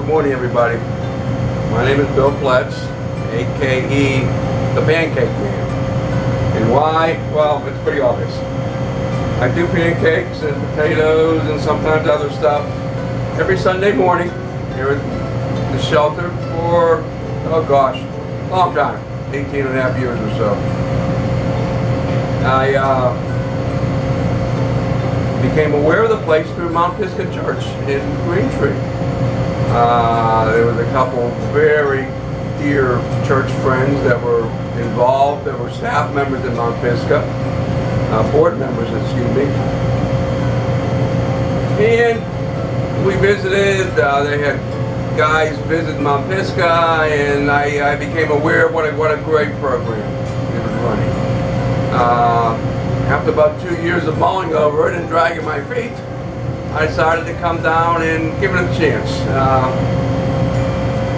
Good morning, everybody. My name is Bill Pletz, a.k.a. the Pancake Man. And why? Well, it's pretty obvious. I do pancakes and potatoes and sometimes other stuff every Sunday morning here at the shelter for, oh gosh, a long time, 18 and a half years or so. I became aware of the place through Mount Pisgah Church in Greentree. There was a couple very dear church friends that were involved, that were staff members at Mount Pisgah, board members, excuse me. And we visited, they had guys visit Mount Pisgah, and I became aware of what a great program it was running. After about 2 years of mulling over it and dragging my feet, I decided to come down and give it a chance.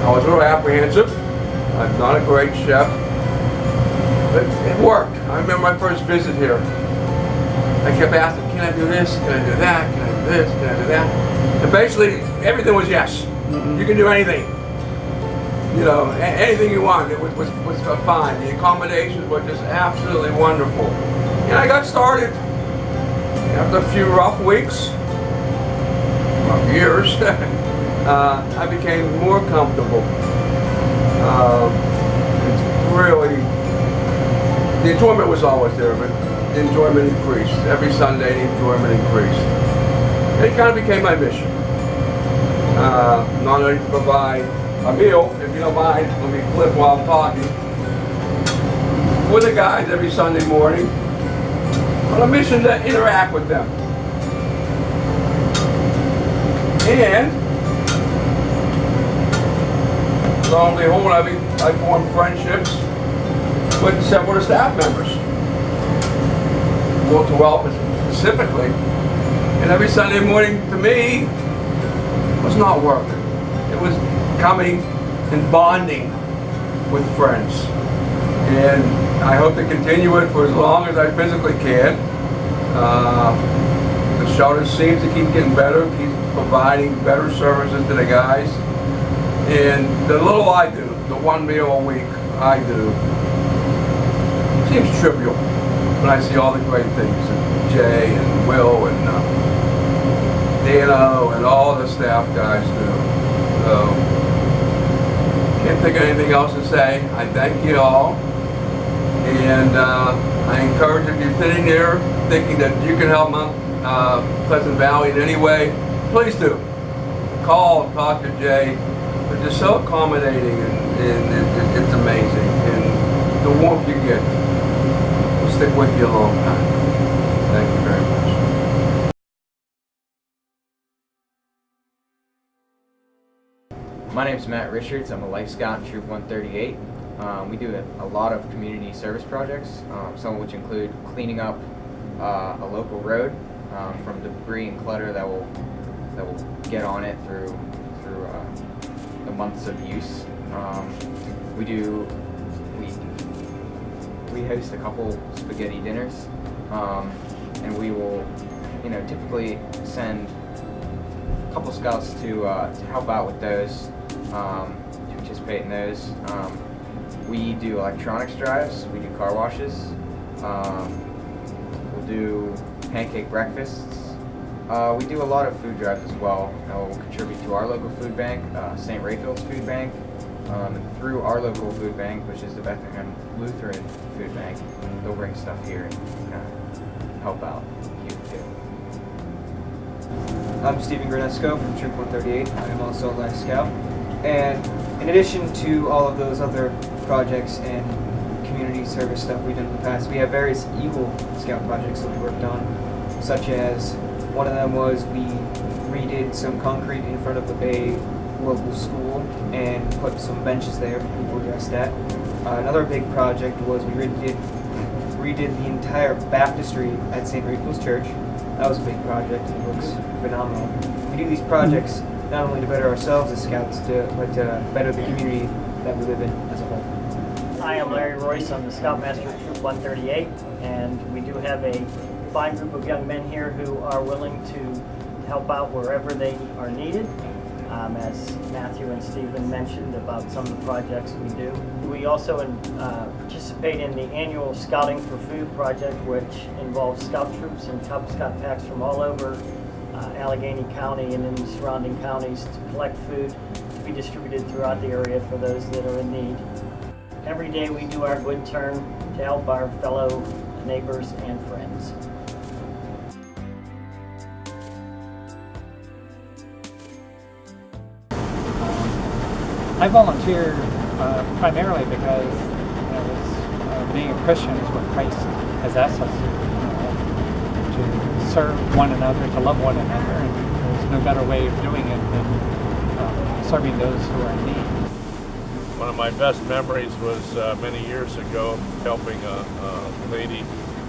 I was a little apprehensive. I'm not a great chef, but it worked. I remember my first visit here. I kept asking, can I do this? Can I do that? Can I do this? Can I do that? And basically, everything was yes. Mm-hmm. You can do anything. You know, anything you want. It was fine. The accommodations were just absolutely wonderful. And I got started. After a few rough weeks, rough years, I became more comfortable. It's really, the enjoyment was always there, but the enjoyment increased. Every Sunday, the enjoyment increased. And it kind of became my mission. Not only to provide a meal, if you don't mind, let me flip while I'm talking, with the guys every Sunday morning, on a mission to interact with them. And lo and behold, I formed friendships with several of the staff members, Walter Welp specifically. And every Sunday morning, to me, was not work. It was coming and bonding with friends. And I hope to continue it for as long as I physically can. The shelter seems to keep getting better, keep providing better services to the guys. And the little I do, the one meal a week I do, seems trivial when I see all the great things that Jay and Will and Dano and all the staff guys do. So, can't think of anything else to say. I thank you all. And I encourage, if you're sitting there thinking that you can help Mount Pleasant Valley in any way, please do. Call, talk to Jay. They're just so accommodating, and it's amazing. And the warmth you get will stick with you a long time. Thank you very much. My name's Matt Richards. I'm a Life Scout in Troop 138. We do a lot of community service projects, some of which include cleaning up a local road from debris and clutter that will get on it through the months of use. We host a couple spaghetti dinners, and we will, typically send a couple scouts to help out with those, to participate in those. We do electronics drives, we do car washes, we'll do pancake breakfasts. We do a lot of food drives as well. We'll contribute to our local food bank, St. Rayfield's Food Bank, and through our local food bank, which is the Bethlehem Lutheran Food Bank. They'll bring stuff here and help out you too. I'm Stephen Granesco from Troop 138. I am also a Life Scout. And in addition to all of those other projects and community service stuff we've done in the past, we have various Eagle Scout projects that we worked on, such as one of them was we redid some concrete in front of the Bay local school and put some benches there for people to rest at. Another big project was we redid the entire baptistry at St. Rachel's Church. That was a big project, and it looks phenomenal. We do these projects not only to better ourselves as scouts, but to better the community that we live in as a whole. Hi, I'm Larry Royce. I'm the Scoutmaster of Troop 138, and we do have a fine group of young men here who are willing to help out wherever they are needed. as Matthew and Stephen mentioned about some of the projects we do. We also participate in the annual Scouting for Food project, which involves scout troops and Cub Scout packs from all over Allegheny County and in the surrounding counties to collect food to be distributed throughout the area for those that are in need. Every day we do our good turn to help our fellow neighbors and friends. I volunteer primarily because being a Christian is what Christ has asked us to serve one another, to love one another, and there's no better way of doing it than serving those who are in need. One of my best memories was many years ago helping a lady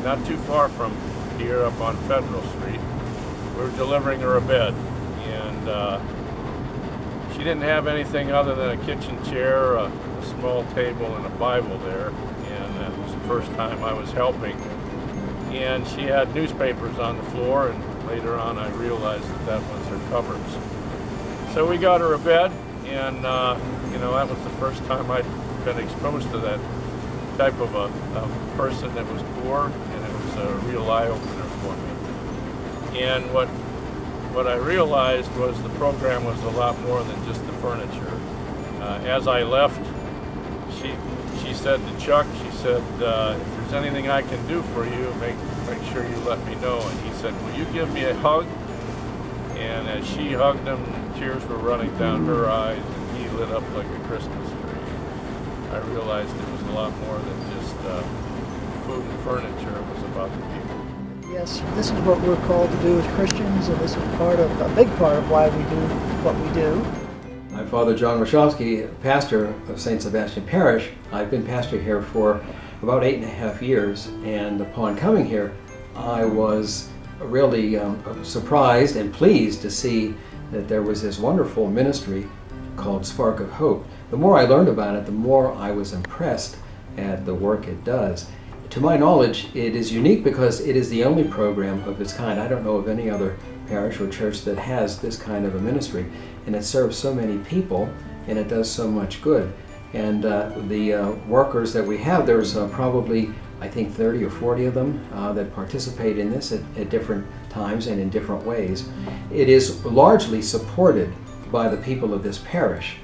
not too far from here up on Federal Street. We were delivering her a bed, and she didn't have anything other than a kitchen chair, a small table, and a Bible there, and that was the first time I was helping. And she had newspapers on the floor, and later on I realized that was her covers. So we got her a bed, and that was the first time I'd been exposed to that type of a person that was poor, and it was a real eye-opener for me. And what I realized was the program was a lot more than just the furniture. As I left, she said to Chuck, she said, if there's anything I can do for you, make sure you let me know. And he said, will you give me a hug? And as she hugged him, tears were running down her eyes, and he lit up like a Christmas tree. I realized it was a lot more than just food and furniture. It was about the people. Yes, this is what we're called to do as Christians, and this is a big part of why we do what we do. I'm Father John Wachowski, pastor of St. Sebastian Parish. I've been pastor here for about 8.5 years, and upon coming here, I was really surprised and pleased to see that there was this wonderful ministry called Spark of Hope. The more I learned about it, the more I was impressed at the work it does. To my knowledge, it is unique because it is the only program of its kind. I don't know of any other parish or church that has this kind of a ministry, and it serves so many people, and it does so much good. And the workers that we have, there's probably, I think, 30 or 40 of them that participate in this at different times and in different ways. It is largely supported by the people of this parish.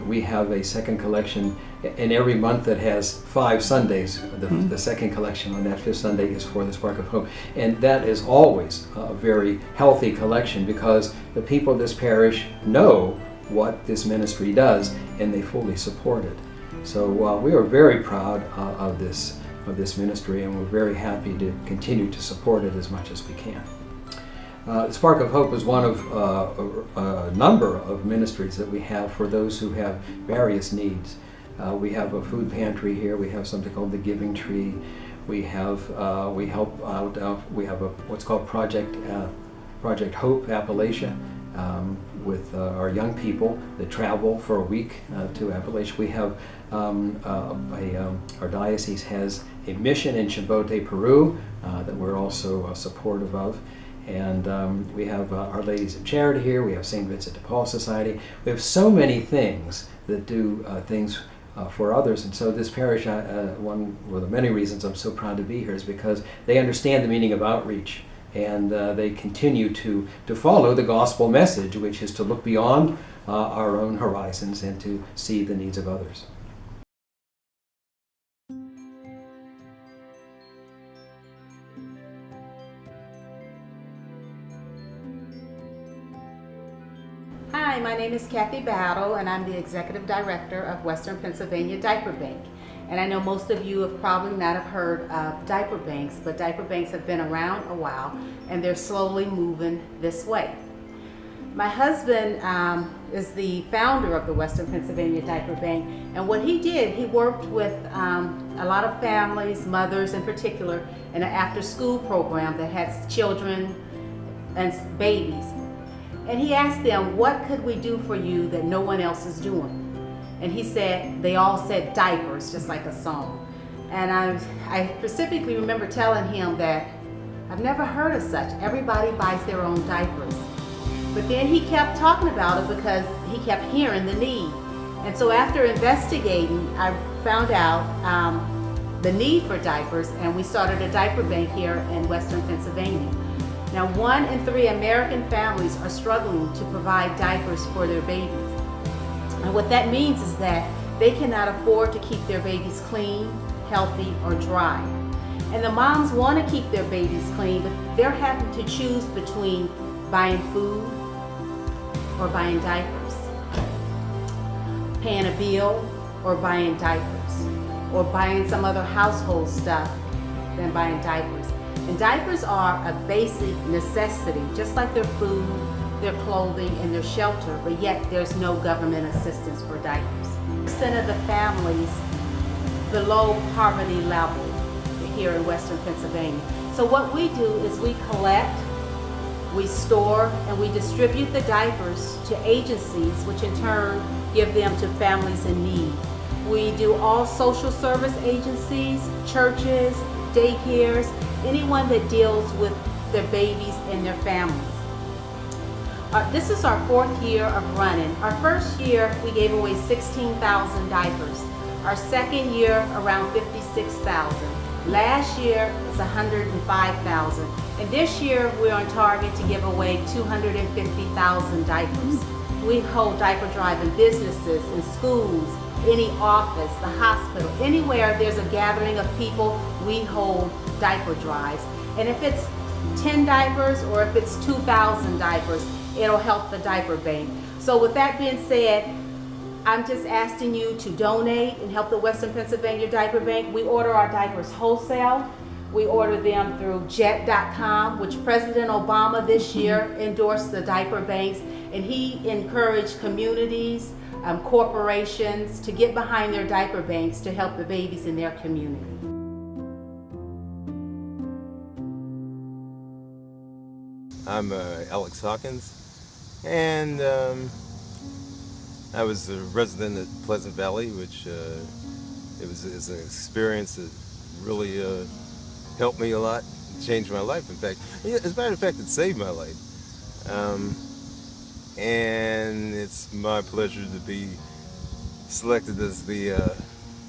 We have a second collection in every month that has 5 Sundays. The second collection on that 5th Sunday is for the Spark of Hope. And that is always a very healthy collection because the people of this parish know what this ministry does and they fully support it. So we are very proud of this ministry, and we're very happy to continue to support it as much as we can. Spark of Hope is one of a number of ministries that we have for those who have various needs. We have a food pantry here. We have something called the Giving Tree. We have we help out. We have what's called Project Hope Appalachia with our young people that travel for a week to Appalachia. We have our diocese has a mission in Chimbote, Peru that we're also supportive of. And we have Our Ladies of Charity here. We have St. Vincent de Paul Society. We have so many things that do things for others. And so this parish, one of the many reasons I'm so proud to be here is because they understand the meaning of outreach. And they continue to follow the gospel message, which is to look beyond our own horizons and to see the needs of others. Hi, my name is Kathy Battle, and I'm the Executive Director of Western Pennsylvania Diaper Bank. And I know most of you have probably not have heard of diaper banks, but diaper banks have been around a while, and they're slowly moving this way. My husband is the founder of the Western Pennsylvania Diaper Bank, and what he did, he worked with a lot of families, mothers in particular, in an after-school program that has children and babies. And he asked them, what could we do for you that no one else is doing? And he said, they all said diapers, just like a song. And I specifically remember telling him that I've never heard of such. Everybody buys their own diapers. But then he kept talking about it because he kept hearing the need. And so after investigating, I found out the need for diapers, and we started a diaper bank here in Western Pennsylvania. Now, 1 in 3 American families are struggling to provide diapers for their babies. And what that means is that they cannot afford to keep their babies clean, healthy, or dry. And the moms want to keep their babies clean, but they're having to choose between buying food or buying diapers, paying a bill or buying diapers, or buying some other household stuff than buying diapers. And diapers are a basic necessity, just like their food, their clothing, and their shelter, but yet there's no government assistance for diapers. 10% of the families below poverty level here in Western Pennsylvania. So what we do is we collect, we store, and we distribute the diapers to agencies, which in turn give them to families in need. We do all social service agencies, churches, daycares, anyone that deals with their babies and their families. This is our 4th year of running. Our first year, we gave away 16,000 diapers. Our second year, around 56,000. Last year, it's 105,000. And this year, we're on target to give away 250,000 diapers. We hold diaper drive in businesses, in schools, any office, the hospital, anywhere there's a gathering of people, we hold diaper drives. And if it's 10 diapers or if it's 2,000 diapers, it'll help the diaper bank. So with that being said, I'm just asking you to donate and help the Western Pennsylvania Diaper Bank. We order our diapers wholesale. We order them through jet.com, which President Obama this year endorsed the diaper banks, and he encouraged communities, corporations to get behind their diaper banks to help the babies in their community. I'm Alex Hawkins, and I was a resident at Pleasant Valley, which it was an experience that really helped me a lot, changed my life. In fact, as a matter of fact, it saved my life. And it's my pleasure to be selected as the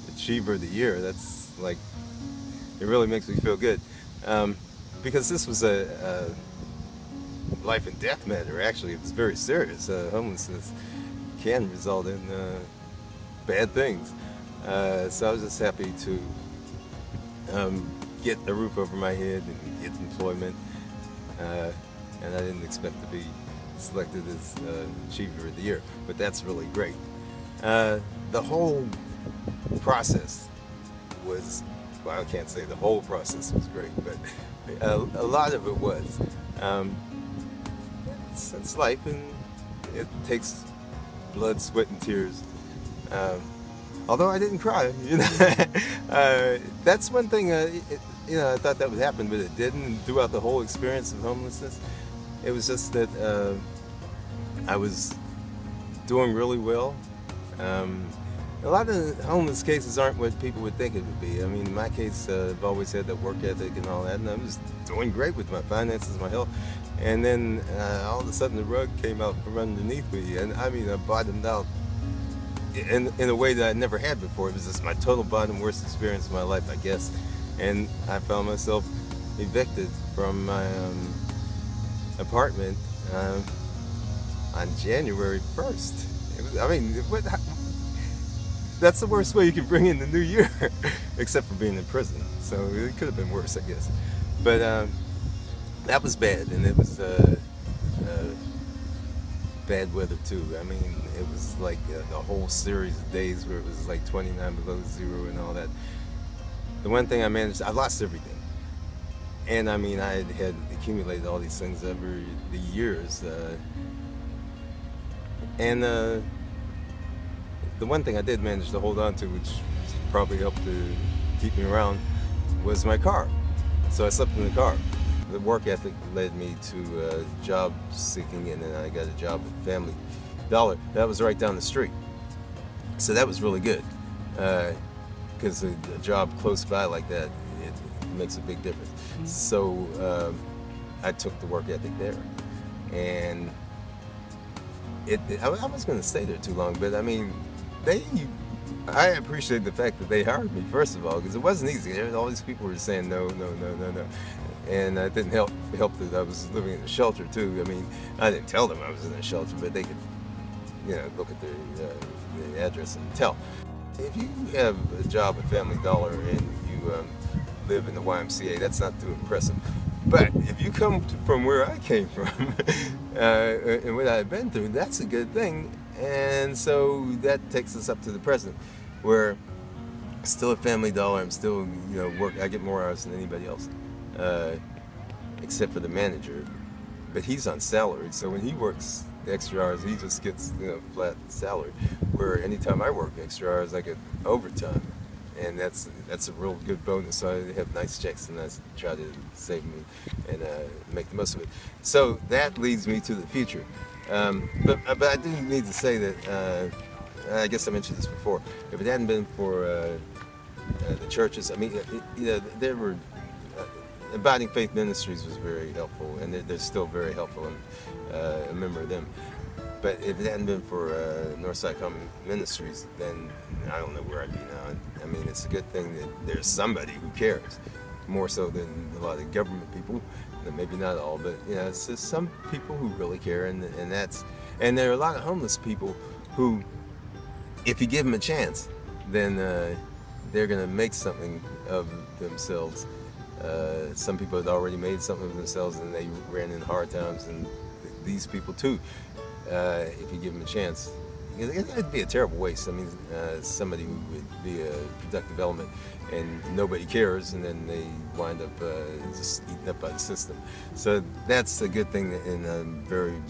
Achiever of the Year. That's like, it really makes me feel good. Because this was a life and death matter. Actually, it was very serious. Homelessness can result in bad things. So I was just happy to get a roof over my head and get employment. And I didn't expect to be selected as Achiever of the Year, but that's really great. The whole process was, well, I can't say the whole process was great, but a lot of it was. It's life, and it takes blood, sweat, and tears. Although I didn't cry, you know. That's one thing, you know, I thought that would happen, but it didn't. And throughout the whole experience of homelessness, it was just that I was doing really well. A lot of homeless cases aren't what people would think it would be. I mean, in my case, I've always had that work ethic and all that, and I was doing great with my finances, my health. And then all of a sudden the rug came out from underneath me, and I mean, I bottomed out in a way that I never had before. It was just my total bottom worst experience of my life, I guess. And I found myself evicted from my apartment on January 1st. It was, I mean, that's the worst way you can bring in the new year, except for being in prison. So it could have been worse, I guess. But that was bad, and it was bad weather too. I mean, it was like the whole series of days where it was like 29 below zero and all that. The one thing I managed, I lost everything. And I mean, I had accumulated all these things over the years. And the one thing I did manage to hold on to, which probably helped to keep me around, was my car. So I slept in the car. The work ethic led me to job seeking, and then I got a job at Family Dollar. That was right down the street. So that was really good, because a job close by like that, it makes a big difference. So I took the work ethic there, and I was going to stay there too long, but I mean, I appreciate the fact that they hired me, first of all, because it wasn't easy. All these people were saying no, no, no, no, no. And it didn't help that I was living in a shelter too. I mean, I didn't tell them I was in a shelter, but they could, look at the address and tell. If you have a job at Family Dollar and you live in the YMCA, that's not too impressive. But if you come from where I came from and what I've been through, that's a good thing. And so that takes us up to the present, where still at Family Dollar, I'm still, work. I get more hours than anybody else, except for the manager. But he's on salary, so when he works extra hours, he just gets, flat salary. Where anytime I work extra hours, I get overtime, and that's a real good bonus. So I have nice checks, and I try to save me and make the most of it. So that leads me to the future. But I do need to say that I guess I mentioned this before. If it hadn't been for the churches, I mean, there were Abiding Faith Ministries was very helpful, and they're still very helpful. I'm a member of them. But if it hadn't been for Northside Common Ministries, then I don't know where I'd be now. I mean, it's a good thing that there's somebody who cares, more so than a lot of government people. Maybe not all, but it's just some people who really care, and there are a lot of homeless people who, if you give them a chance, then they're gonna make something of themselves. Some people had already made something of themselves, and they ran in hard times, and these people too. If you give them a chance, it'd be a terrible waste. I mean, somebody who would be a productive element and nobody cares, and then they wind up just eaten up by the system. So that's a good thing, and I'm very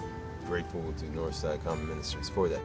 grateful to Northside Common Ministries for that.